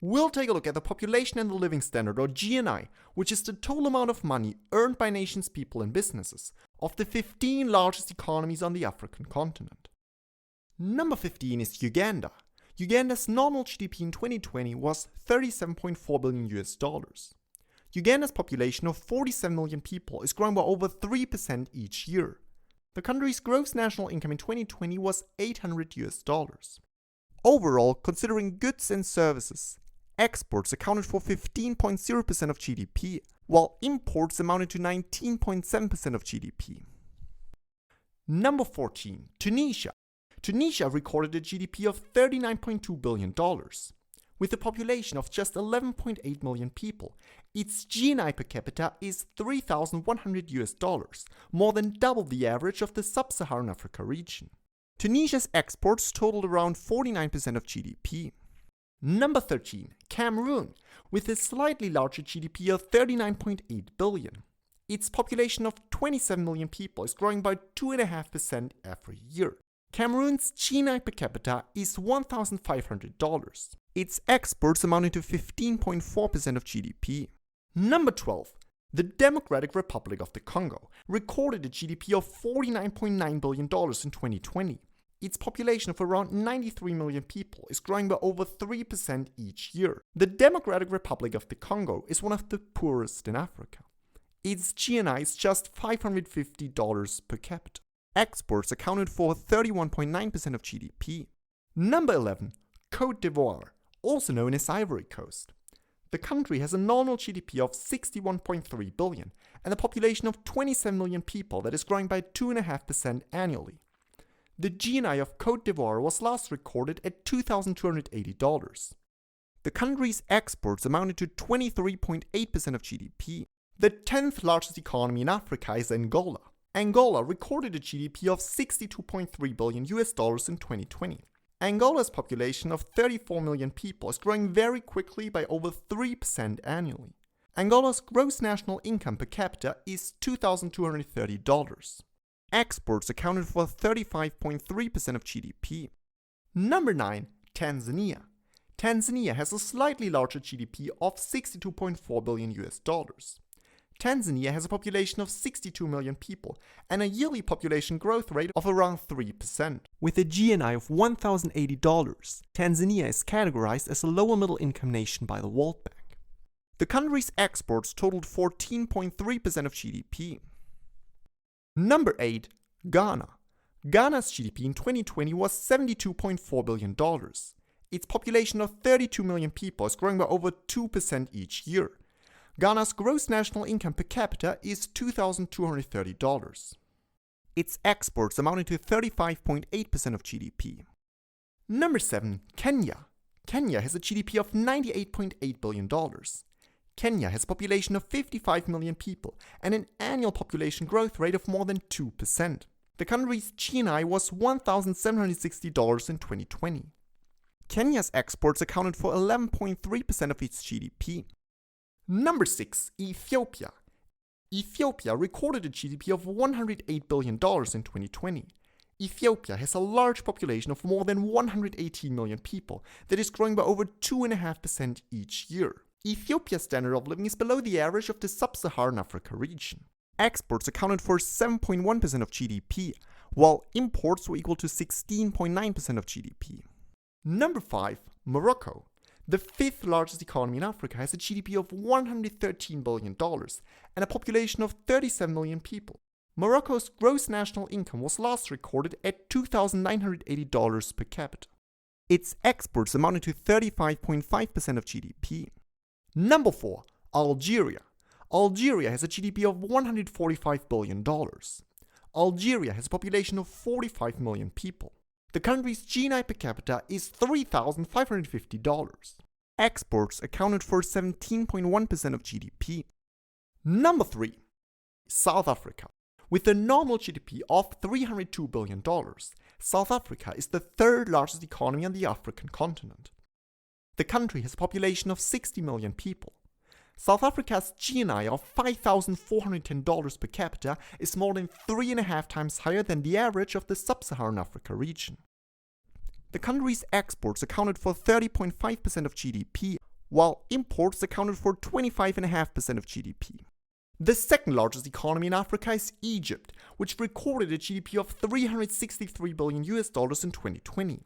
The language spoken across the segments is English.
We'll take a look at the population and the living standard, or GNI, which is the total amount of money earned by nations, people and businesses of the 15 largest economies on the African continent. Number 15 is Uganda. Uganda's nominal GDP in 2020 was $37.4 billion. Uganda's population of 47 million people is growing by over 3% each year. The country's gross national income in 2020 was $800. Overall, considering goods and services, exports accounted for 15.0% of GDP, while imports amounted to 19.7% of GDP. Number 14, Tunisia. Tunisia recorded a GDP of $39.2 billion. With a population of just 11.8 million people, its GNI per capita is $3,100, more than double the average of the sub-Saharan Africa region. Tunisia's exports totaled around 49% of GDP. Number 13, Cameroon, with a slightly larger GDP of $39.8 billion. Its population of 27 million people is growing by 2.5% every year. Cameroon's GNI per capita is $1,500. Its exports amounting to 15.4% of GDP. Number 12. The Democratic Republic of the Congo recorded a GDP of $49.9 billion in 2020. Its population of around 93 million people is growing by over 3% each year. The Democratic Republic of the Congo is one of the poorest in Africa. Its GNI is just $550 per capita. Exports accounted for 31.9% of GDP. Number 11. Côte d'Ivoire, also known as Ivory Coast. The country has a nominal GDP of $61.3 billion and a population of 27 million people that is growing by 2.5% annually. The GNI of Côte d'Ivoire was last recorded at $2,280. The country's exports amounted to 23.8% of GDP. The 10th largest economy in Africa is Angola. Angola recorded a GDP of $62.3 billion in 2020. Angola's population of 34 million people is growing very quickly by over 3% annually. Angola's gross national income per capita is $2,230. Exports accounted for 35.3% of GDP. Number 9. Tanzania. Tanzania has a slightly larger GDP of $62.4 billion. Tanzania has a population of 62 million people and a yearly population growth rate of around 3%. With a GNI of $1,080, Tanzania is categorized as a lower middle income nation by the World Bank. The country's exports totaled 14.3% of GDP. Number 8. Ghana. Ghana's GDP in 2020 was $72.4 billion. Its population of 32 million people is growing by over 2% each year. Ghana's gross national income per capita is $2,230. Its exports amounted to 35.8% of GDP. Number 7. Kenya. Kenya has a GDP of $98.8 billion. Kenya has a population of 55 million people and an annual population growth rate of more than 2%. The country's GNI was $1,760 in 2020. Kenya's exports accounted for 11.3% of its GDP. Number 6. Ethiopia. Ethiopia recorded a GDP of $108 billion in 2020. Ethiopia has a large population of more than 118 million people that is growing by over 2.5% each year. Ethiopia's standard of living is below the average of the sub-Saharan Africa region. Exports accounted for 7.1% of GDP, while imports were equal to 16.9% of GDP. Number 5. Morocco. The 5th largest economy in Africa has a GDP of $113 billion and a population of 37 million people. Morocco's gross national income was last recorded at $2,980 per capita. Its exports amounted to 35.5% of GDP. Number 4. Algeria. Algeria has a GDP of $145 billion. Algeria has a population of 45 million people. The country's GNI per capita is $3,550. Exports accounted for 17.1% of GDP. Number 3. South Africa. With a nominal GDP of $302 billion, South Africa is the 3rd largest economy on the African continent. The country has a population of 60 million people. South Africa's GNI of $5,410 per capita is more than 3.5 times higher than the average of the sub-Saharan Africa region. The country's exports accounted for 30.5% of GDP, while imports accounted for 25.5% of GDP. The second largest economy in Africa is Egypt, which recorded a GDP of $363 billion in 2020.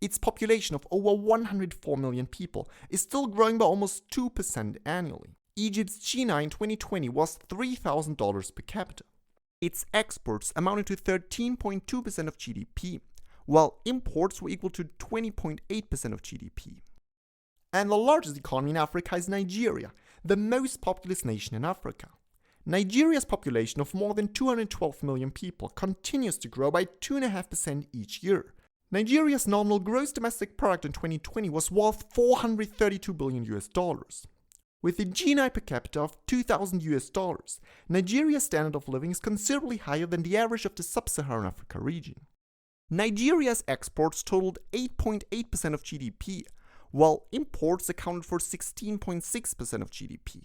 Its population of over 104 million people is still growing by almost 2% annually. Egypt's GNI in 2020 was $3,000 per capita. Its exports amounted to 13.2% of GDP, while imports were equal to 20.8% of GDP. And the largest economy in Africa is Nigeria, the most populous nation in Africa. Nigeria's population of more than 212 million people continues to grow by 2.5% each year. Nigeria's nominal gross domestic product in 2020 was worth $432 billion. With a GNI per capita of $2,000, Nigeria's standard of living is considerably higher than the average of the sub-Saharan Africa region. Nigeria's exports totaled 8.8% of GDP, while imports accounted for 16.6% of GDP.